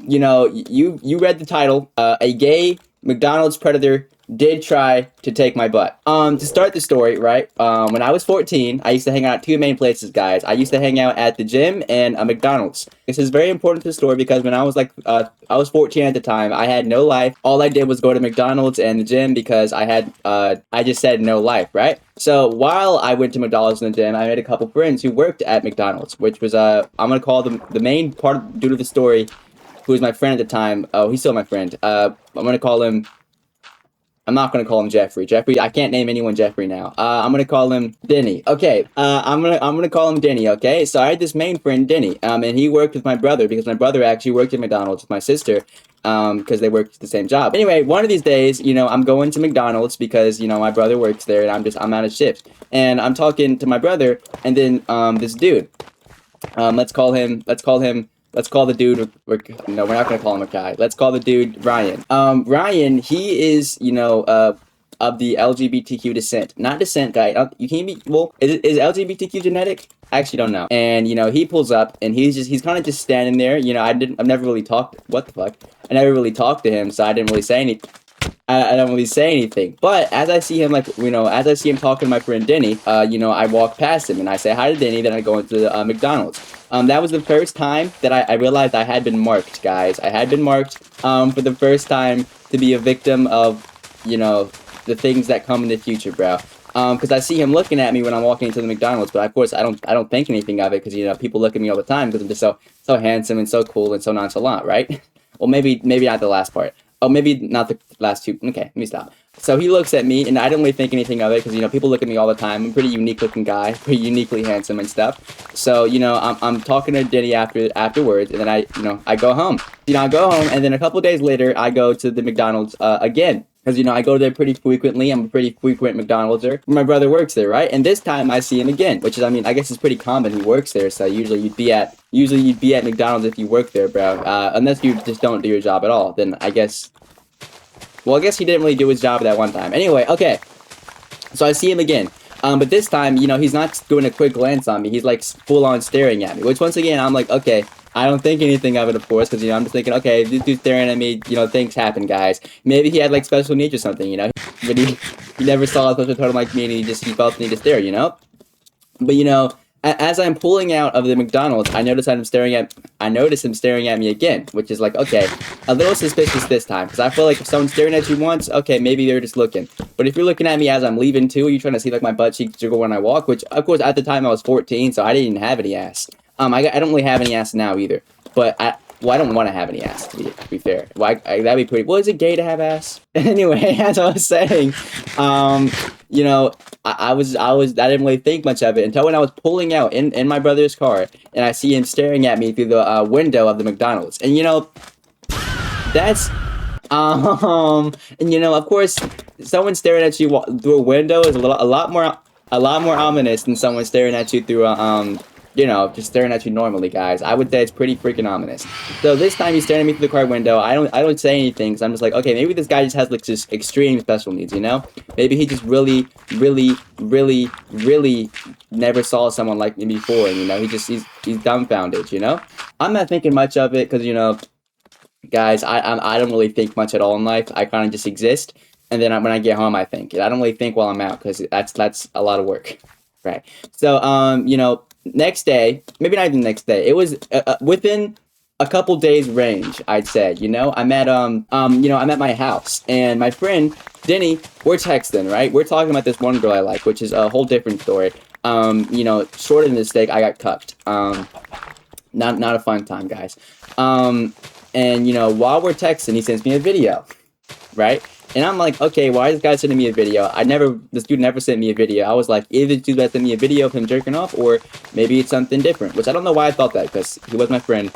you know, you read the title. A gay McDonald's predator did try to take my butt. To start the story, right? When I was 14, I used to hang out at two main places, guys. I used to hang out at the gym and a McDonald's. This is very important to the story because when I was I was 14 at the time. I had no life. All I did was go to McDonald's and the gym because I just said no life, right? So while I went to McDonald's and the gym, I made a couple friends who worked at McDonald's, which was I'm gonna call them the main part due to the story. Who was my friend at the time? Oh, he's still my friend. I'm gonna call him. I'm not gonna call him Jeffrey. Jeffrey, I can't name anyone Jeffrey now. I'm gonna call him Denny. Okay. I'm gonna call him Denny. Okay. So I had this main friend Denny. And he worked with my brother because my brother actually worked at McDonald's with my sister. Because they worked the same job. Anyway, one of these days, you know, I'm going to McDonald's because you know my brother works there, and I'm out of shift, and I'm talking to my brother, and then this dude. Let's call the dude. No, we're not gonna call him a guy. Let's call the dude Ryan. Ryan, he is, you know, of the LGBTQ descent, not descent guy. You can't be. Well, is LGBTQ genetic? I actually don't know. And you know, he pulls up, and he's kind of just standing there. You know, I've never really talked. What the fuck? I never really talked to him, so I didn't really say anything. I don't really say anything. But as I see him, like, you know, as I see him talking to my friend Denny, you know, I walk past him and I say hi to Denny, then I go into the McDonald's. That was the first time that I realized I had been marked, guys. I had been marked for the first time to be a victim of, you know, the things that come in the future, bro. Because I see him looking at me when I'm walking into the McDonald's, but of course I don't think anything of it because, you know, people look at me all the time because I'm just so handsome and so cool and so nonchalant, right? Well, maybe not the last part. Oh, maybe not the last two. Okay, let me stop. So he looks at me, and I don't really think anything of it because, you know, people look at me all the time. I'm a pretty unique-looking guy, pretty uniquely handsome and stuff. So, you know, I'm talking to Denny afterwards, and then I go home. You know, I go home, and then a couple days later, I go to the McDonald's again. Because, you know, I go there pretty frequently. I'm a pretty frequent McDonald'ser. My brother works there, right? And this time I see him again, which is, I mean, I guess it's pretty common. He works there, so usually you'd be at McDonald's if you work there, bro. Unless you just don't do your job at all, then I guess. Well, I guess he didn't really do his job at that one time. Anyway, okay. So I see him again. But this time, you know, he's not doing a quick glance on me. He's like full on staring at me, which once again, I'm like, okay. I don't think anything of it, of course, because, you know, I'm just thinking, okay, this dude's staring at me, you know, things happen, guys. Maybe he had, like, special needs or something, you know, but he never saw a special totem like me, and he felt the need to stare, you know? But, you know, as I'm pulling out of the McDonald's, I notice him staring at me again, which is like, okay, a little suspicious this time, because I feel like if someone's staring at you once, okay, maybe they're just looking. But if you're looking at me as I'm leaving, too, you're trying to see, like, my butt cheeks jiggle when I walk, which, of course, at the time I was 14, so I didn't even have any ass. I don't really have any ass now either, but I don't want to have any ass, to be fair. That'd be pretty. Well, is it gay to have ass? Anyway, as I was saying, you know, I didn't really think much of it until when I was pulling out in my brother's car, and I see him staring at me through the window of the McDonald's, and you know, that's and you know, of course, someone staring at you through a window is a lot more ominous than someone staring at you through a you know, just staring at you normally, guys. I would say it's pretty freaking ominous. So this time he's staring at me through the car window. I don't say anything, because I'm just like, okay, maybe this guy just has, like, just extreme special needs, you know? Maybe he just really never saw someone like me before, and, you know, he's dumbfounded, you know? I'm not thinking much of it, because, you know, guys, I don't really think much at all in life. I kind of just exist, and then when I get home, I think. I don't really think while I'm out, because that's a lot of work, right? So, you know, next day, maybe not even the next day. It was within a couple days range, I'd say. You know, I'm at my house, and my friend Denny, we're texting, right? We're talking about this one girl I like, which is a whole different story. You know, short of the mistake, I got cucked. Not a fun time, guys. And you know, while we're texting, he sends me a video, right? And I'm like, okay, why is this guy sending me a video? This dude never sent me a video. I was like, either this dude sent me a video of him jerking off, or maybe it's something different. Which I don't know why I thought that, because he was my friend.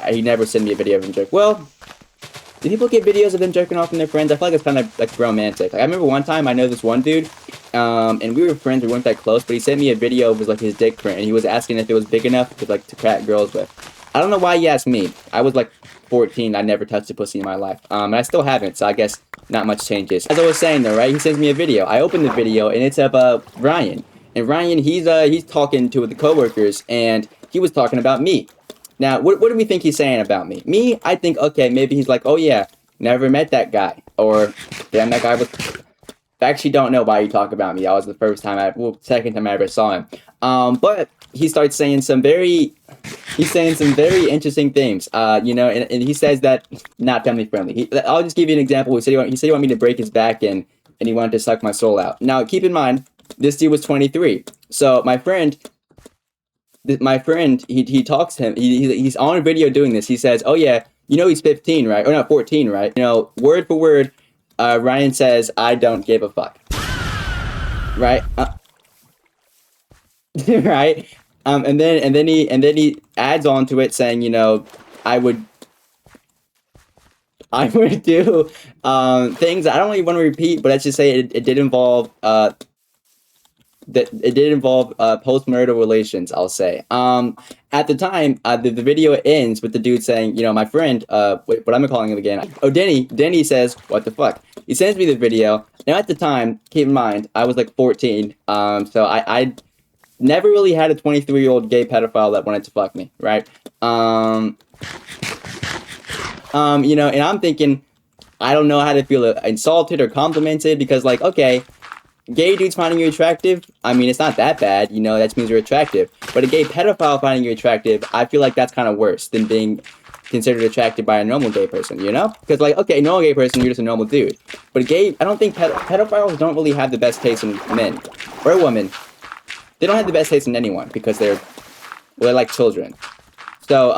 He never sent me a video of him jerking. Well, do people get videos of them jerking off from their friends? I feel like it's kind of like romantic. Like, I remember one time I know this one dude, and we were friends. We weren't that close, but he sent me a video of like his dick print, and he was asking if it was big enough to crack girls with. I don't know why he asked me. I was like 14. I never touched a pussy in my life, and I still haven't. So I guess not much changes. As I was saying though, right? He sends me a video. I open the video, and it's of Ryan. And Ryan, he's talking to the coworkers, and he was talking about me. Now, what do we think he's saying about me? Me, I think, okay, maybe he's like, oh yeah, never met that guy. Or, damn, that guy was... I actually don't know why you talk about me. That was the first time second time I ever saw him. But he starts saying he's saying some very interesting things. You know, and he says that not family friendly. I'll just give you an example. He said he wanted me to break his back and he wanted to suck my soul out. Now, keep in mind, this dude was 23. So my friend, he talks to him. He's on a video doing this. He says, "Oh yeah, you know he's 15, right? Or not 14, right? You know, word for word." Ryan says, "I don't give a fuck." Right? Right? And then he adds on to it saying, you know, I would do things I don't really want to repeat, but let's just say it did involve post-marital relations, I'll say. At the time, the video ends with the dude saying, you know, my friend, what am I calling him again? Oh, Denny says, what the fuck? He sends me the video. Now, at the time, keep in mind, I was like 14, so I never really had a 23-year-old gay pedophile that wanted to fuck me, right? You know, and I'm thinking, I don't know how to feel insulted or complimented because, like, okay, gay dudes finding you attractive, I mean, it's not that bad, you know, that means you're attractive. But a gay pedophile finding you attractive, I feel like that's kind of worse than being considered attracted by a normal gay person, you know? Because, like, okay, normal gay person, you're just a normal dude. But I don't think pedophiles don't really have the best taste in men or women. They don't have the best taste in anyone because they're like children. So,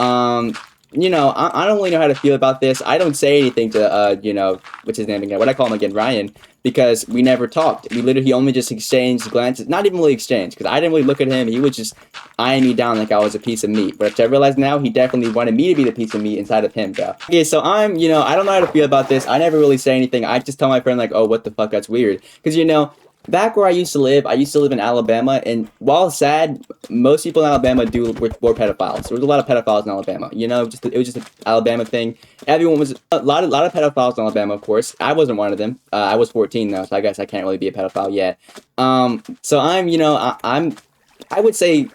you know, I don't really know how to feel about this. I don't say anything to, you know, what's his name again? What I call him again? Ryan. Because we never talked. He only just exchanged glances. Not even really exchanged, because I didn't really look at him. He was just eyeing me down like I was a piece of meat. But I realize now, he definitely wanted me to be the piece of meat inside of him, bro. Okay, so you know, I don't know how to feel about this. I never really say anything. I just tell my friend, like, oh, what the fuck, that's weird. Because, you know, back where I used to live in Alabama, and while sad, most people in Alabama were pedophiles. There was a lot of pedophiles in Alabama. You know, it was just an Alabama thing. Everyone was a lot of pedophiles in Alabama, of course. I wasn't one of them. I was 14 though, so I guess I can't really be a pedophile yet. So you know, I would say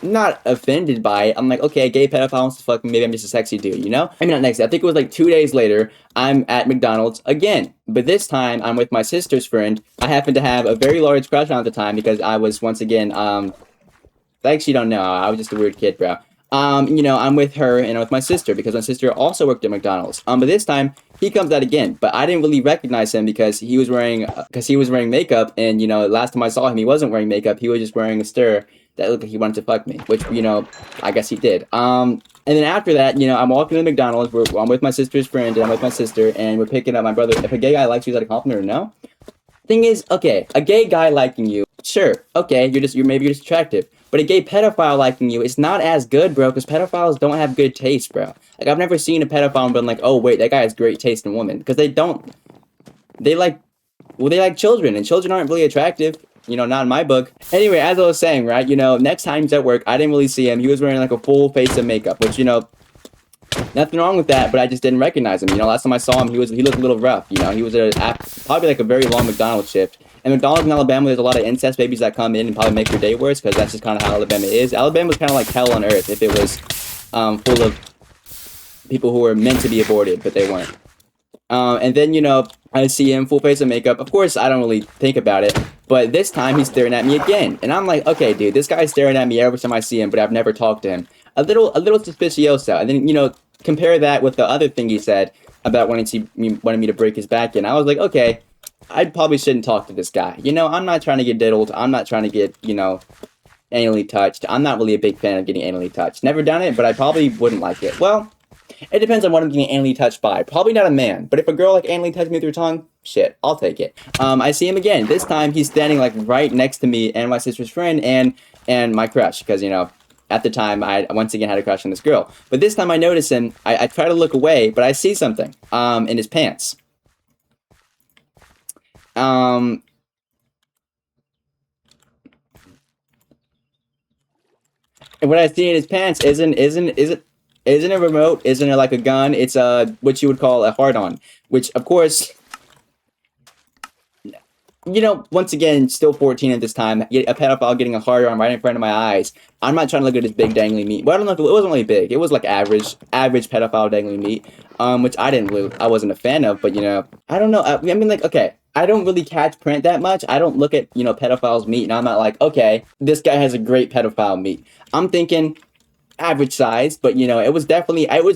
not offended by it. I'm like, okay, a gay pedophile wants to fuck me. Maybe I'm just a sexy dude, you know? I mean, not next day. I think it was like 2 days later. I'm at McDonald's again. But this time, I'm with my sister's friend. I happen to have a very large crush on at the time because I was, once again, I actually don't know. I was just a weird kid, bro. You know, I'm with her and I'm with my sister because my sister also worked at McDonald's. But this time, he comes out again. But I didn't really recognize him because he was wearing makeup. And, you know, last time I saw him, he wasn't wearing makeup. He was just wearing a stir that looked like he wanted to fuck me, which, you know, I guess he did. And then after that, you know, I'm walking to McDonald's. I'm with my sister's friend, and I'm with my sister, and we're picking up my brother. If a gay guy likes you, is that a compliment or no? Thing is, okay, a gay guy liking you, sure, okay, maybe you're just attractive. But a gay pedophile liking you, it's not as good, bro, because pedophiles don't have good taste, bro. Like, I've never seen a pedophile and been like, oh, wait, that guy has great taste in women. Because they don't. They like children, and children aren't really attractive. You know, not in my book. Anyway, as I was saying, right, you know, next time he's at work, I didn't really see him. He was wearing, like, a full face of makeup, which, you know, nothing wrong with that, but I just didn't recognize him. You know, last time I saw him, he looked a little rough. You know, he was probably, like, a very long McDonald's shift. And McDonald's in Alabama, there's a lot of incest babies that come in and probably make your day worse, because that's just kind of how Alabama is. Alabama's kind of like hell on earth if it was full of people who were meant to be aborted, but they weren't. And then, you know, I see him, full face of makeup. Of course, I don't really think about it. But this time, he's staring at me again. And I'm like, okay, dude, this guy's staring at me every time I see him, but I've never talked to him. A little suspicioso. And then, you know, compare that with the other thing he said about wanting me to break his back in. I was like, okay, I probably shouldn't talk to this guy. You know, I'm not trying to get diddled. I'm not trying to get, you know, anally touched. I'm not really a big fan of getting anally touched. Never done it, but I probably wouldn't like it. Well, it depends on what I'm getting anally touched by. Probably not a man, but if a girl like anally touched me with her tongue, shit, I'll take it. I see him again. This time he's standing like right next to me and my sister's friend and my crush, because, you know, at the time I once again had a crush on this girl. But this time I notice him. I try to look away, but I see something in his pants. And what I see in his pants isn't a remote, isn't it like a gun? It's what you would call a hard-on, which of course you know, once again, still 14 at this time, a pedophile getting a hard on right in front of my eyes. I'm not trying to look at his big dangly meat. Well, I don't know if it wasn't really big. It was like average pedophile dangly meat, which I wasn't a fan of. But you know, I don't know. I mean, like, okay, I don't really catch print that much. I don't look at, you know, pedophiles meat, and I'm not like, okay, this guy has a great pedophile meat. I'm thinking average size, but you know, it was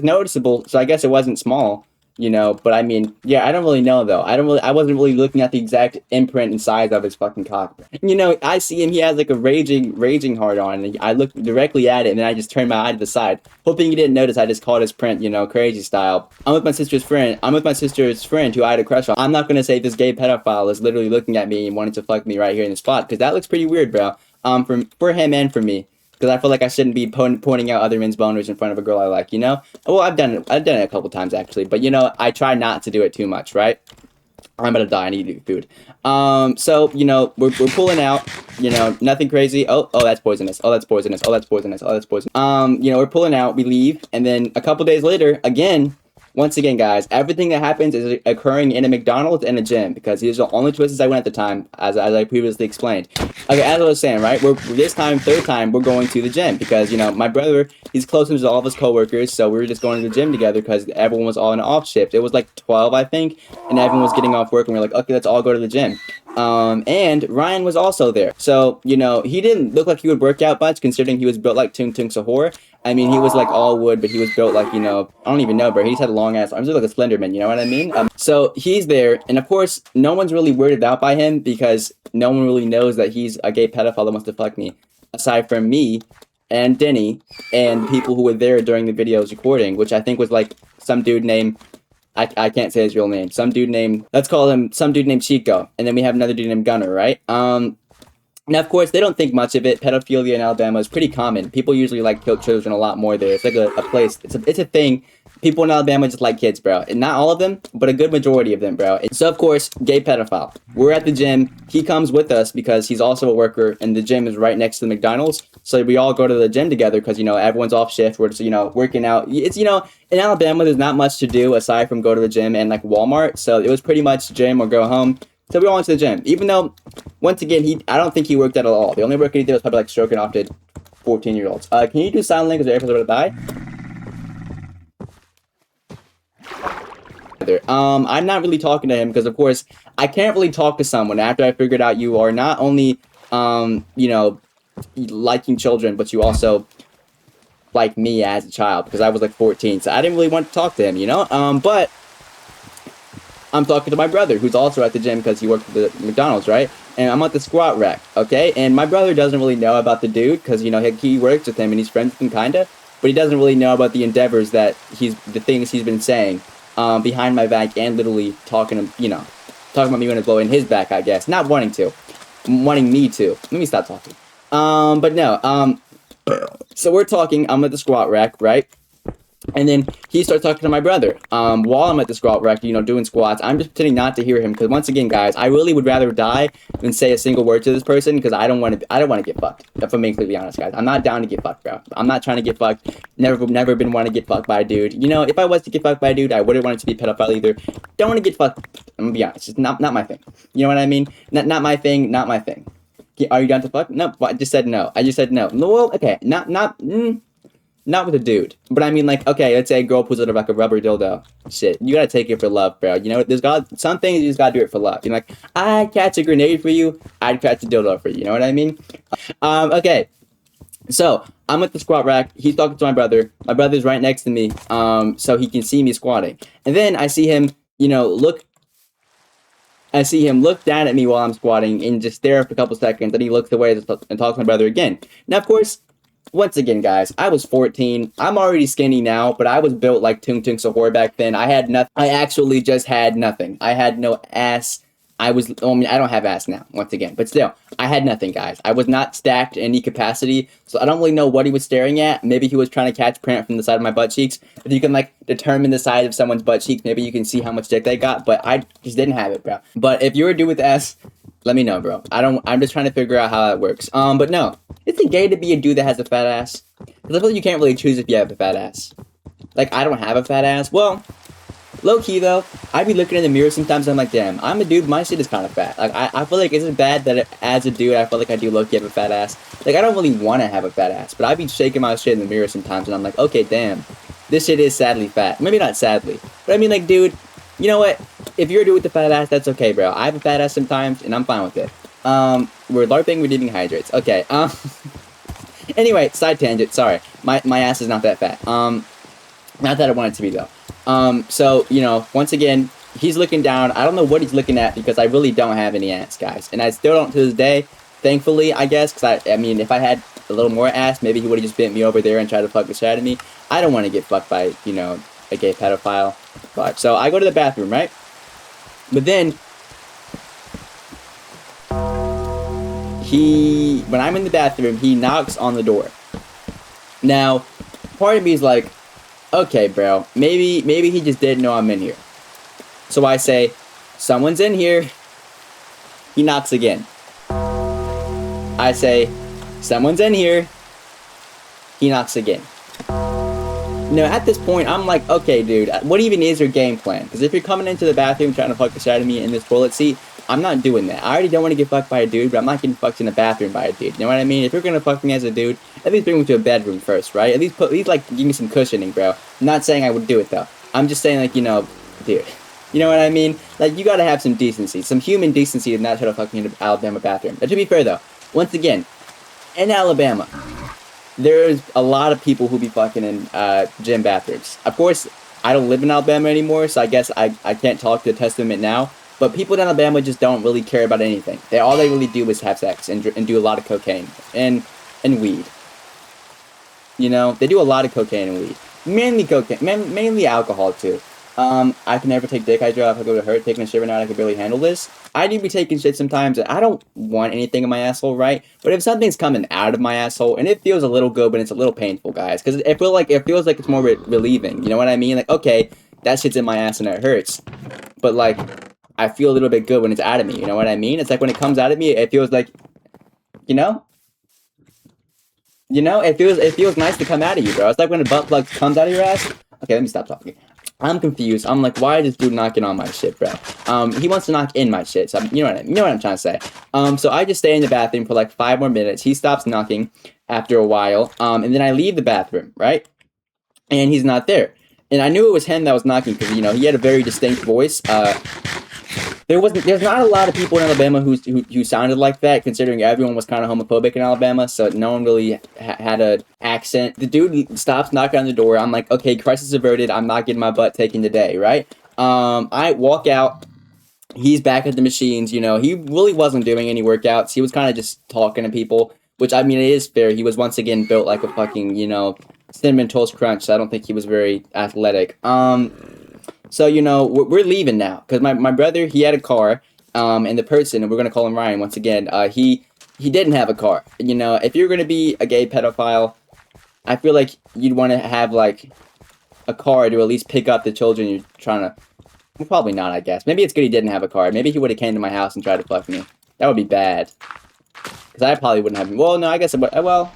noticeable. So I guess it wasn't small. You know, but I mean, yeah, I don't really know though. I wasn't really looking at the exact imprint and size of his fucking cock. You know, I see him, he has like a raging hard on, and I look directly at it, and then I just turn my eye to the side. Hoping he didn't notice, I just called his print, you know, crazy style. I'm with my sister's friend who I had a crush on. I'm not gonna say this gay pedophile is literally looking at me and wanting to fuck me right here in the spot, because that looks pretty weird, bro. For him and for me. Because I feel like I shouldn't be pointing out other men's boners in front of a girl I like, you know? Well, I've done it a couple times, actually. But, you know, I try not to do it too much, right? I'm gonna die. I need to eat food. So, you know, we're pulling out. You know, nothing crazy. Oh, that's poisonous. Oh, that's poisonous. Oh, that's poisonous. Oh, that's poisonous. You know, we're pulling out. We leave. And then a couple days later, once again, guys, everything that happens is occurring in a McDonald's and a gym, because these are the only places I went at the time, as I previously explained. Okay, as I was saying, right, third time, we're going to the gym, because, you know, my brother, he's close to all of his coworkers, so we were just going to the gym together, because everyone was all in an off shift. It was like 12, I think, and everyone was getting off work, and we were like, okay, let's all go to the gym. And Ryan was also there. So, you know, he didn't look like he would work out much, considering he was built like Tung Tung Sahur. I mean, he was like all wood, but he was built like, you know, I don't even know, bro. He just had long ass arms, like a Slenderman, you know what I mean? So he's there, and of course, no one's really weirded out by him, because no one really knows that he's a gay pedophile that wants to fuck me, aside from me and Denny and people who were there during the video's recording, which I think was like some dude named, I can't say his real name, let's call him some dude named Chico, and then we have another dude named Gunner, right? Now, of course, they don't think much of it. Pedophilia in Alabama is pretty common. People usually like kill children a lot more there. It's like a place. It's a thing. People in Alabama just like kids, bro. And not all of them, but a good majority of them, bro. And so, of course, gay pedophile. We're at the gym. He comes with us because he's also a worker, and the gym is right next to the McDonald's. So we all go to the gym together because, you know, everyone's off shift. We're just, you know, working out. It's, you know, in Alabama, there's not much to do aside from go to the gym and, like, Walmart. So it was pretty much gym or go home. So we all went to the gym. Even though, once again, I don't think he worked out at all. The only work he did was probably, like, stroking off to 14-year-olds. Can you do silent language or airplanes about to die? I'm not really talking to him because, of course, I can't really talk to someone after I figured out you are not only, you know, liking children, but you also like me as a child, because I was like 14, so I didn't really want to talk to him, you know? But I'm talking to my brother, who's also at the gym because he works at the McDonald's, right? And I'm at the squat rack, okay? And my brother doesn't really know about the dude because, you know, he works with him and he's friends with him, kinda, but he doesn't really know about the endeavors that the things he's been saying behind my back, and literally talking about me when it's blowing his back, I guess. Not wanting me to. Let me stop talking. But no, so we're talking, I'm at the squat rack, right? And then he starts talking to my brother. While I'm at the squat rack, you know, doing squats, I'm just pretending not to hear him, because once again, guys, I really would rather die than say a single word to this person, because I don't want to get fucked. If I'm being completely honest, guys, I'm not down to get fucked, bro. I'm not trying to get fucked. Never been want to get fucked by a dude. You know, if I was to get fucked by a dude, I wouldn't want it to be pedophile either. Don't want to get fucked. I'm gonna be honest, it's not my thing. You know what I mean? Not my thing. Not my thing. Are you down to fuck? No, I just said no. I just said no. Well, okay, not with a dude. But I mean, like, okay, let's say a girl pulls out of like a rubber dildo. Shit, you gotta take it for love, bro. You know, some things you just gotta do it for love. You know, like, I'd catch a grenade for you, I'd catch a dildo for you. You know what I mean? Okay. So, I'm at the squat rack. He's talking to my brother. My brother's right next to me, so he can see me squatting. And then I see him, you know, look down at me while I'm squatting and just stare for a couple seconds. Then he looks away and talks to my brother again. Now, of course, once again, guys, I was 14. I'm already skinny now, but I was built like Tung Tung Sahur back then. I had nothing. I actually just had nothing. I had no ass. I don't have ass now, once again. But still, I had nothing, guys. I was not stacked in any capacity, so I don't really know what he was staring at. Maybe he was trying to catch print from the side of my butt cheeks. If you can, like, determine the size of someone's butt cheeks, maybe you can see how much dick they got, but I just didn't have it, bro. But if you're a dude with ass, let me know, bro. I'm just trying to figure out how that works. But no. Is it gay to be a dude that has a fat ass? Because I feel like you can't really choose if you have a fat ass. Like, I don't have a fat ass. Well, Low-key, though, I be looking in the mirror sometimes, I'm like, damn, I'm a dude, my shit is kind of fat. Like, I feel like, is it bad that as a dude, I feel like I do low-key have a fat ass? Like, I don't really want to have a fat ass, but I be shaking my shit in the mirror sometimes, and I'm like, okay, damn, this shit is sadly fat. Maybe not sadly, but I mean, like, dude, you know what? If you're a dude with a fat ass, that's okay, bro. I have a fat ass sometimes, and I'm fine with it. We're LARPing, we're eating hydrates. Okay, anyway, side tangent, sorry. My ass is not that fat. Not that I want it to be, though. So, you know, once again, he's looking down. I don't know what he's looking at because I really don't have any ass, guys. And I still don't to this day, thankfully, I guess, because I mean, if I had a little more ass, maybe he would have just bent me over there and tried to fuck the shit out of me. I don't want to get fucked by, you know, a gay pedophile. But, so I go to the bathroom, right? But then, when I'm in the bathroom, he knocks on the door. Now, part of me is like, okay, bro, maybe he just didn't know I'm in here. So I say, someone's in here. He knocks again. I say, someone's in here. He knocks again. Now, at this point, I'm like, okay, dude, what even is your game plan? Because if you're coming into the bathroom trying to fuck the shit out of me in this toilet seat, I'm not doing that. I already don't want to get fucked by a dude, but I'm not getting fucked in the bathroom by a dude. You know what I mean? If you're gonna fuck me as a dude, at least bring me to a bedroom first, right? At least like give me some cushioning, bro. I'm not saying I would do it though. I'm just saying, like, you know, dude. You know what I mean? Like, you gotta have some decency, some human decency, and not try to fuck me in the Alabama bathroom. But to be fair though, once again, in Alabama, there's a lot of people who be fucking in gym bathrooms. Of course, I don't live in Alabama anymore, so I guess I can't talk to the testament now. But people in Alabama just don't really care about anything. All they really do is have sex and do a lot of cocaine and weed. You know, they do a lot of cocaine and weed. Mainly cocaine, mainly alcohol too. I can never take dick. I drive. I go to hurt. Taking a shit right now, I can barely handle this. I do be taking shit sometimes. I don't want anything in my asshole, right? But if something's coming out of my asshole and it feels a little good, but it's a little painful, guys, because it feels like it's more relieving. You know what I mean? Like, okay, that shit's in my ass and it hurts, but like, I feel a little bit good when it's out of me. You know what I mean? It's like when it comes out of me, it feels like, you know, it feels nice to come out of you, bro. It's like when a butt plug comes out of your ass. Okay, let me stop talking. I'm confused. I'm like, why is this dude knocking on my shit, bro? He wants to knock in my shit. So you know what I'm trying to say. So I just stay in the bathroom for like 5 more minutes. He stops knocking after a while. And then I leave the bathroom, right? And he's not there. And I knew it was him that was knocking because, you know, he had a very distinct voice. There's not a lot of people in Alabama who sounded like that, considering everyone was kind of homophobic in Alabama, so no one really had an accent. The dude stops knocking on the door. I'm like, okay, crisis averted. I'm not getting my butt taken today, right? I walk out. He's back at the machines. You know, he really wasn't doing any workouts. He was kind of just talking to people, which, I mean, it is fair. He was once again built like a fucking, you know, Cinnamon Toast Crunch, so I don't think he was very athletic. So, you know, we're leaving now, because my brother, he had a car, and the person, and we're going to call him Ryan once again, he didn't have a car. You know, if you're going to be a gay pedophile, I feel like you'd want to have, like, a car to at least pick up the children you're trying to, well, probably not, I guess. Maybe it's good he didn't have a car. Maybe he would have came to my house and tried to fuck me. That would be bad. Because I probably wouldn't have, well, no, I guess, well,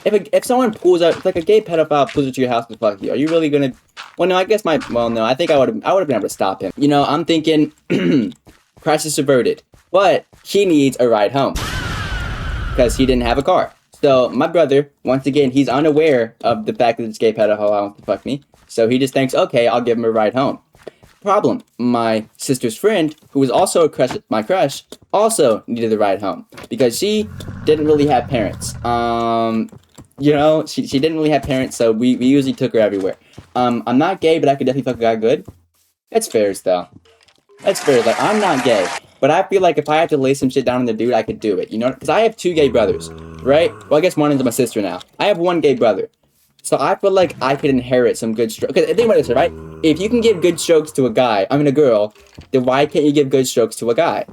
if someone pulls out, like a gay pedophile pulls up to your house to fuck you, are you really gonna? Well, no, I guess no, I think I would have been able to stop him. You know, I'm thinking, crisis averted, but he needs a ride home because he didn't have a car. So my brother, once again, he's unaware of the fact that this gay pedophile wants to fuck me. So he just thinks, okay, I'll give him a ride home. Problem: my sister's friend, who was also my crush, also needed a ride home because she didn't really have parents. You know, she didn't really have parents, so we usually took her everywhere. I'm not gay, but I could definitely fuck a guy good. That's fair, though. That's fair. Like, I'm not gay, but I feel like if I had to lay some shit down on the dude, I could do it. You know, because I have 2 gay brothers, right? Well, I guess one is my sister now. I have 1 gay brother. So I feel like I could inherit some good strokes. Because think about this, right? If you can give good strokes to a girl, then why can't you give good strokes to a guy?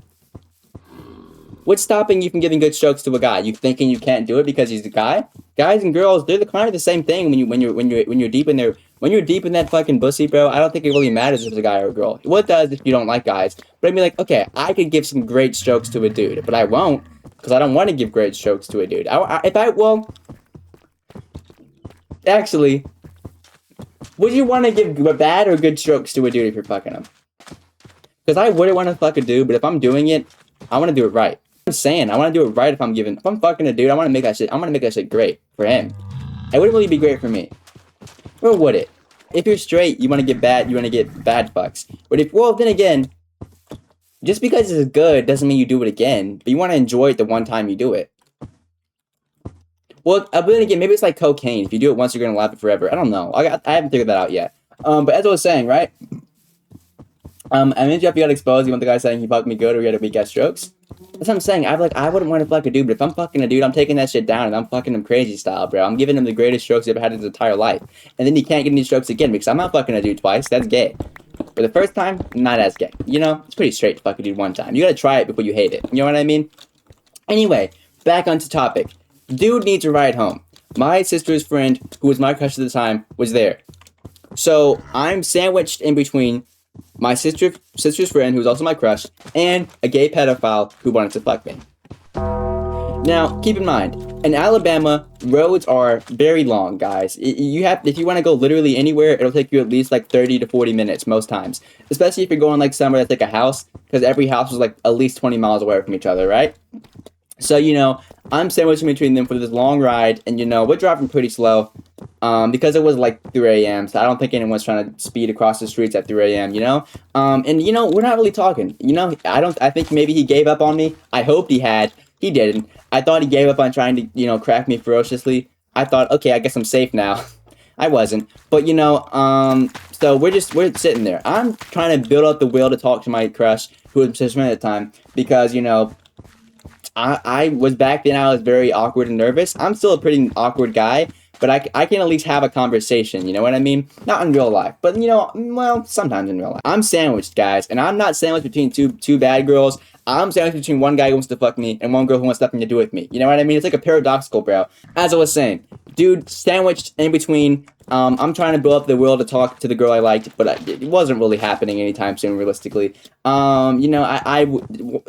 What's stopping you from giving good strokes to a guy? You thinking you can't do it because he's a guy? Guys and girls, they're kind of the same thing when you're deep in there. When you're deep in that fucking pussy, bro, I don't think it really matters if it's a guy or a girl. Well, it does if you don't like guys. But I'd be like, okay, I could give some great strokes to a dude, but I won't because I don't want to give great strokes to a dude. Actually, Would you want to give bad or good strokes to a dude if you're fucking him? Because I wouldn't want to fuck a dude, but if I'm doing it, I want to do it right. I'm saying I want to do it right if I'm fucking a dude, I want to make that shit. I want to make that shit great for him. It wouldn't really be great for me. Or would it? If you're straight, you want to get bad fucks. But then again, just because it's good doesn't mean you do it again. But you want to enjoy it the one time you do it. Well, but then again, maybe it's like cocaine. If you do it once, you're gonna love it forever. I don't know. I haven't figured that out yet. But as I was saying, right? I mentioned if you got exposed, you want the guy saying he fucked me good or he had a weak ass strokes. That's what I'm saying. I wouldn't want to fuck a dude, but if I'm fucking a dude, I'm taking that shit down and I'm fucking him crazy style, bro. I'm giving him the greatest strokes he's ever had in his entire life. And then he can't get any strokes again because I'm not fucking a dude twice. That's gay. For the first time, not as gay. You know, it's pretty straight to fuck a dude one time. You gotta try it before you hate it. You know what I mean? Anyway, back onto topic. Dude needs a ride home. My sister's friend, who was my crush at the time, was there. So I'm sandwiched in between my sister's friend, who's also my crush, and a gay pedophile who wanted to fuck me. Now, keep in mind, in Alabama, roads are very long, guys. If you want to go literally anywhere, it'll take you at least like 30 to 40 minutes most times. Especially if you're going like somewhere that's like a house, because every house is like at least 20 miles away from each other, right? So, you know, I'm sandwiched in between them for this long ride, and, you know, we're driving pretty slow, because it was like 3 a.m., so I don't think anyone's trying to speed across the streets at 3 a.m., you know? And, you know, we're not really talking, you know? I think maybe he gave up on me. I hoped he had. He didn't. I thought he gave up on trying to, you know, crack me ferociously. I thought, okay, I guess I'm safe now. I wasn't. But, you know, so we're sitting there. I'm trying to build up the will to talk to my crush, who was my sister at the time, because, you know, I was back then, I was very awkward and nervous. I'm still a pretty awkward guy, but I can at least have a conversation, you know what I mean? Not in real life, but, you know, well, sometimes in real life. I'm sandwiched, guys, and I'm not sandwiched between two bad girls. I'm sandwiched between one guy who wants to fuck me and one girl who wants nothing to do with me. You know what I mean? It's like a paradoxical, bro. As I was saying, dude, sandwiched in between. I'm trying to build up the will to talk to the girl I liked, but it wasn't really happening anytime soon, realistically. You know,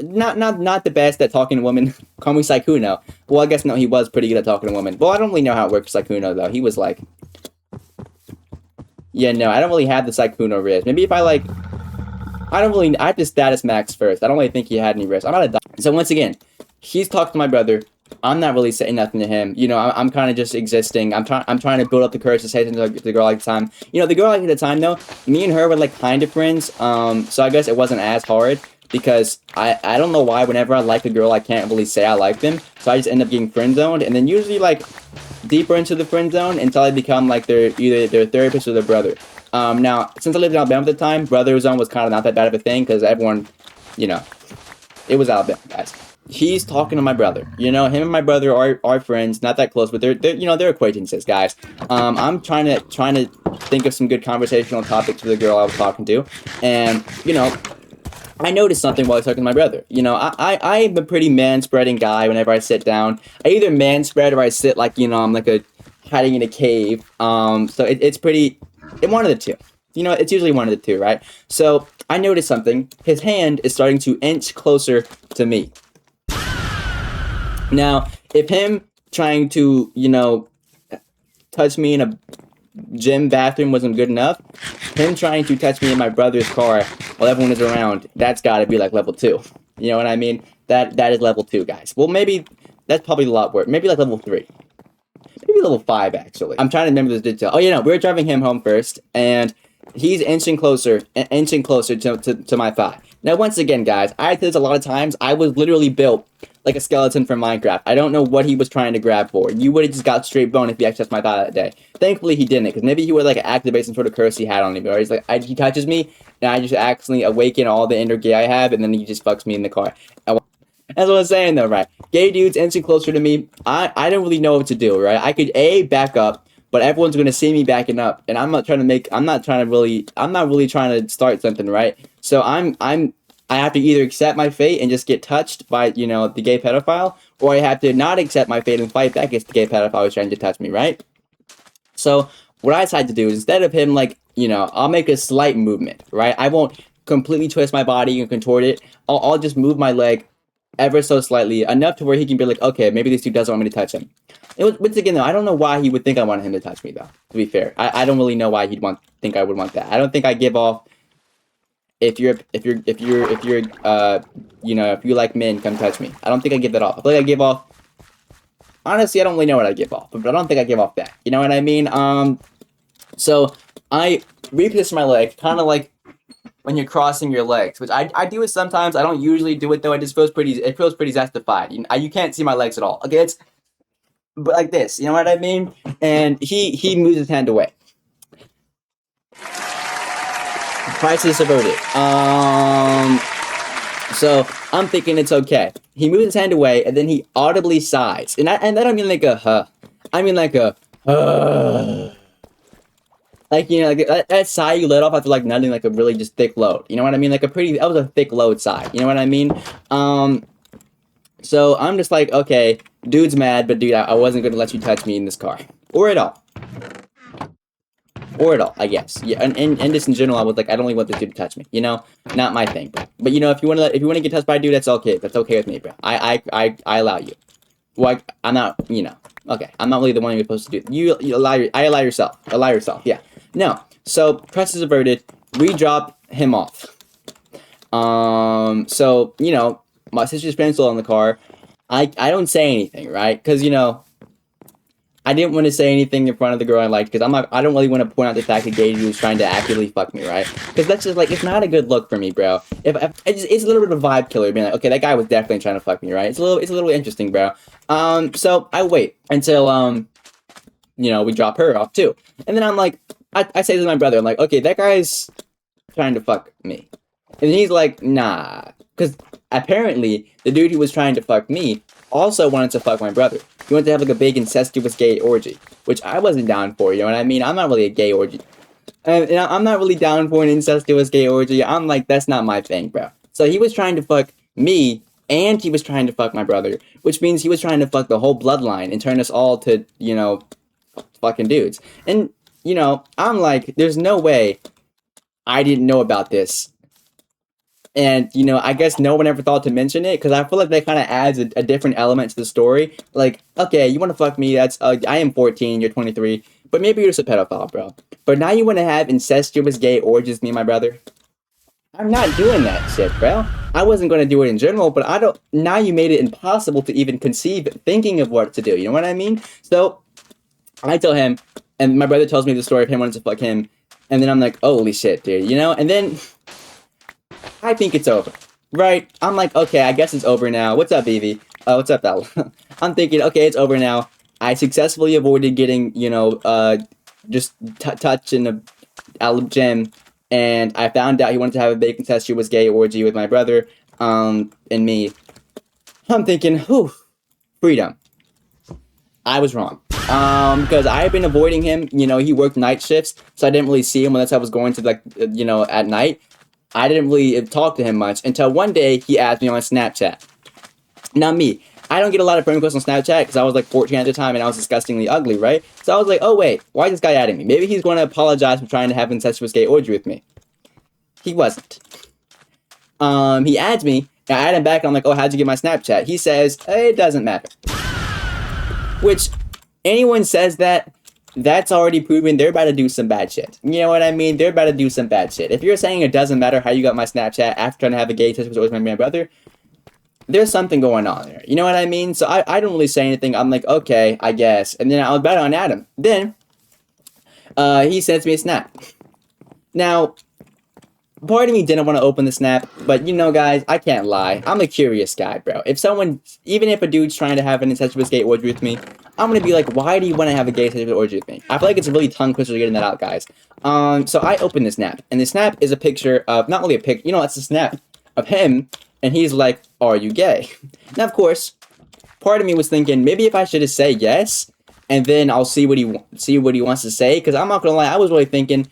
not the best at talking to women. Call me Saikuno. Well, I guess no, he was pretty good at talking to women. Well, I don't really know how it works with Saikuno, though. He was like... Yeah, no, I don't really have the Saikuno riz. Maybe if I have to status max first. I don't really think he had any risk. I'm not a doctor. So once again, he's talked to my brother. I'm not really saying nothing to him. You know, I'm kind of just existing. I'm trying to build up the courage to say something to the girl at the time. You know, the girl at the time, though, me and her were, like, kind of friends. So I guess it wasn't as hard. Because I don't know why whenever I like a girl, I can't really say I like them. So I just end up getting friend-zoned. And then usually, like, deeper into the friend zone until I become, like, either their therapist or their brother. Now, since I lived in Alabama at the time, brother zone was kind of not that bad of a thing. Because everyone, you know, it was Alabama, guys. He's talking to my brother. You know, him and my brother are friends, not that close, but they're you know, they're acquaintances, guys. I'm trying to think of some good conversational topics for the girl I was talking to, and you know, I noticed something while I was talking to my brother. You know, I'm a pretty man-spreading guy whenever I sit down. I either man-spread or I sit like, you know, I'm like hiding in a cave. So it's one of the two. You know, it's usually one of the two, right? So I noticed something. His hand is starting to inch closer to me. Now, if him trying to, you know, touch me in a gym bathroom wasn't good enough, him trying to touch me in my brother's car while everyone is around, that's gotta be like level 2. You know what I mean? That is level 2, guys. Well, maybe that's probably a lot worse. Maybe like level 3. Maybe level 5, actually. I'm trying to remember this detail. Oh, you know, we were driving him home first, and he's inching closer to my thigh. Now, once again, guys, I did this a lot of times. I was literally built like a skeleton from Minecraft. I don't know what he was trying to grab for. You would have just got straight bone if he actually touched my thigh that day. Thankfully, he didn't, because maybe he would like activate some sort of curse he had on him. Or he's like, he touches me, and I just accidentally awaken all the inner gay I have, and then he just fucks me in the car. That's what I'm saying, though, right? Gay dudes inching closer to me. I don't really know what to do, right? I could back up, but everyone's gonna see me backing up, and I'm not really trying to start something, right? So I have to either accept my fate and just get touched by, you know, the gay pedophile, or I have to not accept my fate and fight back against the gay pedophile who's trying to touch me, right? So what I decide to do is, instead of him, like, you know, I'll make a slight movement, right? I won't completely twist my body and contort it. I'll just move my leg ever so slightly, enough to where he can be like, okay, maybe this dude doesn't want me to touch him. Once again, though, I don't know why he would think I wanted him to touch me, though. To be fair, I don't really know why think I would want that. I don't think I give off. If you're if you like men, come touch me. I don't think I give that off. I feel like I give off. Honestly, I don't really know what I give off, but I don't think I give off that. You know what I mean? So I reposition my leg, kind of like when you're crossing your legs, which I do it sometimes. I don't usually do it though. It just feels pretty. It feels pretty justified. You can't see my legs at all. Okay, it's but like this. You know what I mean? And he moves his hand away. Crisis averted. So I'm thinking it's okay. He moves his hand away, and then he audibly sighs, and I don't mean like a huh. I mean like a like like that sigh you let off after like nutting like a really just thick load. You know what I mean? Like that was a thick load sigh. You know what I mean? So I'm just like, okay, dude's mad, but dude, I wasn't gonna let you touch me in this car or at all. Or at all, I guess. Yeah, and just in general, I was like, I don't really want this dude to touch me. You know, not my thing. But you know, if you want to get touched by a dude, that's okay. That's okay with me, bro. I allow you. Well, I'm not. You know. Okay, I'm not really the one you're supposed to do. You I allow yourself. Allow yourself. Yeah. No. So press is averted. We drop him off. So you know, my sister's friend's still in the car. I don't say anything, right? Because you know. I didn't want to say anything in front of the girl I liked because I don't really want to point out the fact that Gage was trying to actively fuck me, right? Because that's just like, it's not a good look for me, bro. It's a little bit of a vibe killer, being like, okay, that guy was definitely trying to fuck me, right? It's a little interesting, bro. So I wait until you know, we drop her off too, and then I'm like, I say to my brother, I'm like, okay, that guy's trying to fuck me, and he's like, nah, because apparently the dude who was trying to fuck me also wanted to fuck my brother. He wanted to have like a big incestuous gay orgy, which I wasn't down for, you know what I mean? I'm not really a gay orgy. And I'm not really down for an incestuous gay orgy. I'm like, that's not my thing, bro. So he was trying to fuck me, and he was trying to fuck my brother, which means he was trying to fuck the whole bloodline and turn us all to, you know, fucking dudes. And, you know, I'm like, there's no way I didn't know about this. And, you know, I guess no one ever thought to mention it, because I feel like that kind of adds a different element to the story. Like, okay, you want to fuck me, that's, I am 14, you're 23, but maybe you're just a pedophile, bro. But now you want to have incestuous gay orgies with me and my brother? I'm not doing that shit, bro. I wasn't going to do it in general, but now you made it impossible to even conceive thinking of what to do, you know what I mean? So, I tell him, and my brother tells me the story of him wanting to fuck him, and then I'm like, holy shit, dude, you know? And then I think it's over, right? I'm like, okay, I guess it's over now. What's up, Evie? What's up, Al? I'm thinking, okay, it's over now. I successfully avoided getting, you know, just touch in a gym, and I found out he wanted to have a big incestuous gay orgy with my brother, and me. I'm thinking, whew, freedom. I was wrong. Because I had been avoiding him. You know, he worked night shifts, so I didn't really see him unless I was going to, like, you know, at night. I didn't really talk to him much until one day he asked me on Snapchat. Now me, I don't get a lot of friend requests on Snapchat because I was like 14 at the time and I was disgustingly ugly, right? So I was like, oh wait, why is this guy adding me? Maybe he's going to apologize for trying to have an incestuous gay orgy with me. He wasn't. He adds me, and I add him back and I'm like, oh, how'd you get my Snapchat? He says, it doesn't matter. Which, anyone says that, that's already proven they're about to do some bad shit. You know what I mean? They're about to do some bad shit. If you're saying it doesn't matter how you got my Snapchat after trying to have a gay test with my brother, there's something going on there. You know what I mean? So I don't really say anything. I'm like, okay, I guess. And then I was about on Adam. Then, he sends me a snap. Now, part of me didn't want to open the snap, but you know, guys, I can't lie. I'm a curious guy, bro. Even if a dude's trying to have an incestuous gay orgy with me, I'm gonna be like, why do you want to have a gay incestuous orgy with me? I feel like it's a really tongue twister getting that out, guys. So I open the snap, and the snap is a picture of, not really a picture, you know, it's a snap of him, and he's like, are you gay? Now, of course, part of me was thinking, maybe if I should just say yes, and then I'll see what he wants to say, because I'm not gonna lie, I was really thinking,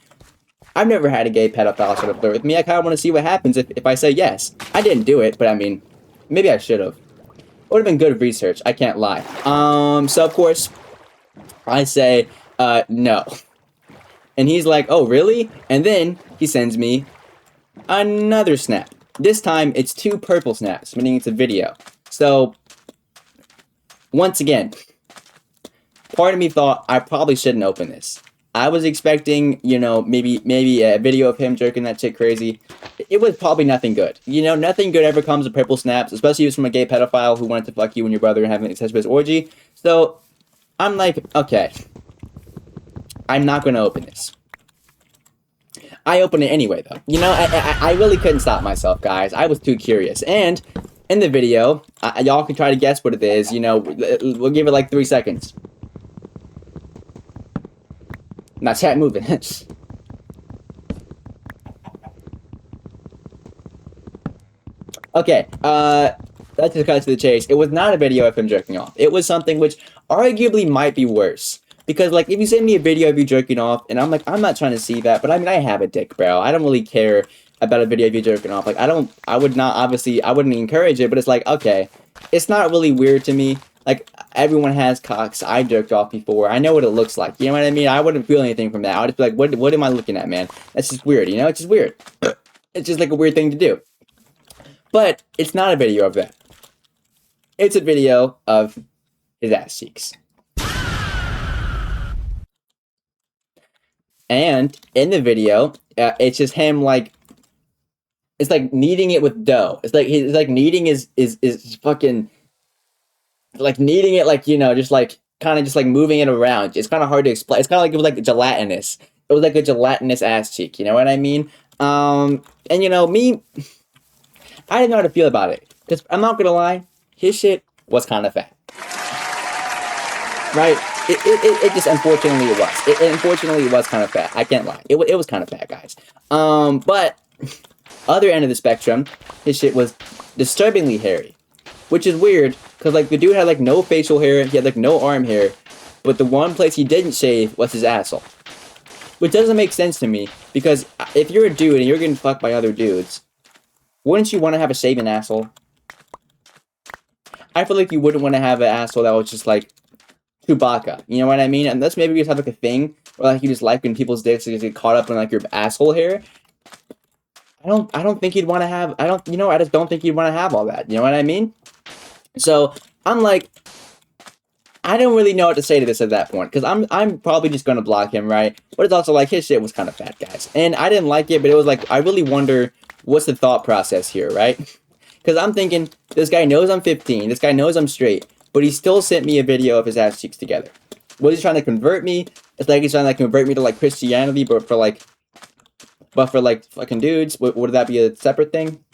I've never had a gay pedophile sort of flirt with me. I kind of want to see what happens if I say yes. I didn't do it, but I mean, maybe I should have. It would have been good research. I can't lie. So of course, I say, no. And he's like, oh, really? And then he sends me another snap. this time it's 2 purple snaps, meaning it's a video. So, once again, part of me thought I probably shouldn't open this. I was expecting, you know, maybe a video of him jerking that chick crazy. It was probably nothing good. You know, nothing good ever comes of purple snaps, especially if it's from a gay pedophile who wanted to fuck you and your brother and have an incestuous orgy. So, I'm like, okay, I'm not going to open this. I opened it anyway, though. You know, I really couldn't stop myself, guys. I was too curious. And in the video, y'all can try to guess what it is. You know, we'll give it like 3 seconds. Now, chat moving. Okay, let's just cut to the chase. It was not a video of him jerking off. It was something which arguably might be worse. Because, like, if you send me a video of you jerking off, and I'm like, I'm not trying to see that, but I mean, I have a dick, bro. I don't really care about a video of you jerking off. Like, I would not, obviously, I wouldn't encourage it, but it's like, okay, it's not really weird to me. Like, everyone has cocks. I jerked off before. I know what it looks like. You know what I mean? I wouldn't feel anything from that. I would just be like, what am I looking at, man? That's just weird, you know? It's just weird. It's just like a weird thing to do. But it's not a video of that. It's a video of his ass cheeks. And in the video, it's just him like, it's like kneading it with dough. It's like he's like kneading his fucking, like kneading it, like, you know, just like kind of just like moving it around. It's kind of hard to explain. It's kind of like it was like gelatinous. It was like a gelatinous ass cheek. You know what I mean? And you know me, I didn't know how to feel about it because I'm not gonna lie, his shit was kind of fat, right? It just unfortunately it was. Unfortunately it was kind of fat. I can't lie. It was kind of fat, guys. But other end of the spectrum, his shit was disturbingly hairy, which is weird because like the dude had like no facial hair, he had like no arm hair, but the one place he didn't shave was his asshole, which doesn't make sense to me because if you're a dude and you're getting fucked by other dudes, wouldn't you want to have a shaven asshole? I feel like you wouldn't want to have an asshole that was just like Chewbacca, you know what I mean? Unless maybe you just have like a thing where like you just like when people's dicks just get caught up in like your asshole hair. I don't think you'd want to have, I just don't think you'd want to have all that, you know what I mean? So, I'm like, I don't really know what to say to this at that point, because I'm probably just going to block him, right? But it's also like, his shit was kind of fat, guys. And I didn't like it, but it was like, I really wonder, what's the thought process here, right? Because I'm thinking, this guy knows I'm 15, this guy knows I'm straight, but he still sent me a video of his ass cheeks together. Was he trying to convert me? It's like he's trying to like convert me to like Christianity, but for like fucking dudes. Would that be a separate thing?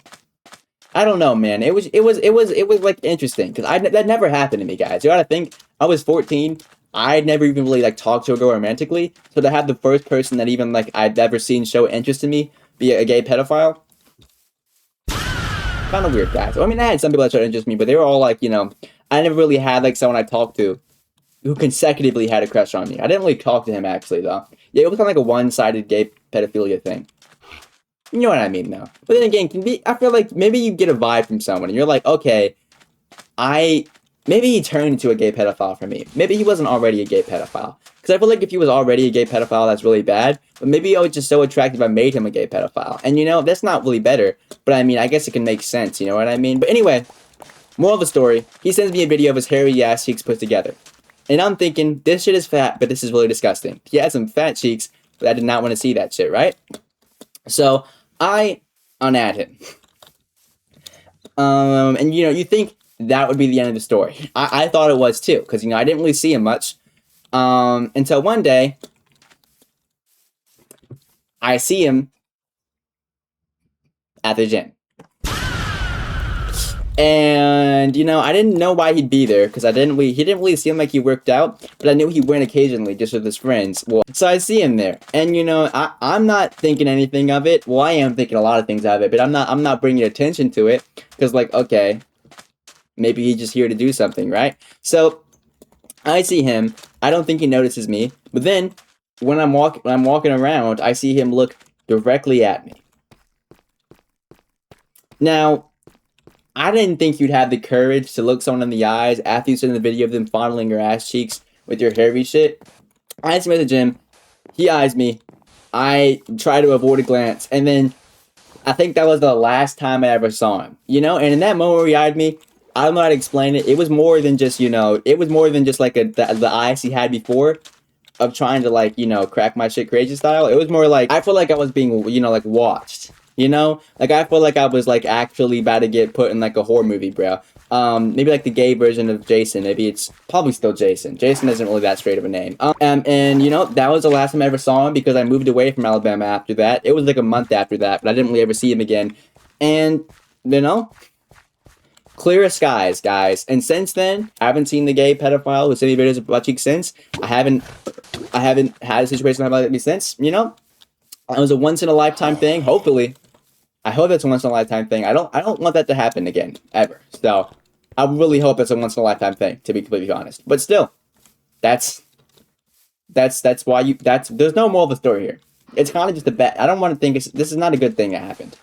I don't know, man. It was like interesting because that never happened to me, guys. You gotta think, I was 14. I'd never even really like talked to a girl romantically, so to have the first person that even like I'd ever seen show interest in me be a gay pedophile, kind of weird, guys. I mean, I had some people that showed interest in me, but they were all like, you know, I never really had like someone I talked to who consecutively had a crush on me. I didn't really talk to him actually, though. Yeah, it was kind of like a one-sided gay pedophilia thing. You know what I mean, though. But then again, I feel like maybe you get a vibe from someone, and you're like, okay, maybe he turned into a gay pedophile for me. Maybe he wasn't already a gay pedophile. Because I feel like if he was already a gay pedophile, that's really bad. But maybe I was just so attractive I made him a gay pedophile. And, you know, that's not really better. But, I mean, I guess it can make sense, you know what I mean? But anyway, moral of the story, he sends me a video of his hairy ass cheeks put together. And I'm thinking, this shit is fat, but this is really disgusting. He had some fat cheeks, but I did not want to see that shit, right? So, I unadd him. And, you know, you think that would be the end of the story. I thought it was, too, because, you know, I didn't really see him much. Until one day, I see him at the gym. And, you know, I didn't know why he'd be there, because he didn't really seem like he worked out, but I knew he went occasionally, just with his friends. Well, so I see him there, and, you know, I'm not thinking anything of it. Well, I am thinking a lot of things of it, but I'm not bringing attention to it, because, like, okay, maybe he's just here to do something, right? So, I see him, I don't think he notices me, but then, when I'm walking around, I see him look directly at me. Now, I didn't think you'd have the courage to look someone in the eyes after you seen the video of them fondling your ass cheeks with your hairy shit. I see him at the gym. He eyes me. I try to avoid a glance. And then I think that was the last time I ever saw him. You know, and in that moment where he eyed me, I don't know how to explain it. It was more than just, you know, it was more than just like the eyes he had before of trying to, like, you know, crack my shit crazy style. It was more like I felt like I was being, you know, like watched. You know, like I felt like I was like actually about to get put in like a horror movie, bro. Maybe like the gay version of Jason. Maybe it's probably still Jason. Jason isn't really that straight of a name. And you know, that was the last time I ever saw him because I moved away from Alabama after that. It was like a month after that, but I didn't really ever see him again. And you know, clear skies, guys. And since then, I haven't seen the gay pedophile with any videos of butt cheeks since. I haven't had a situation like that since. You know, it was a once in a lifetime thing. Hopefully, I hope it's a once in a lifetime thing. I don't want that to happen again ever. So I really hope it's a once in a lifetime thing, to be completely honest. But still, that's why there's no moral of the story here. It's kind of just a bet. I don't want to think this is not a good thing that happened.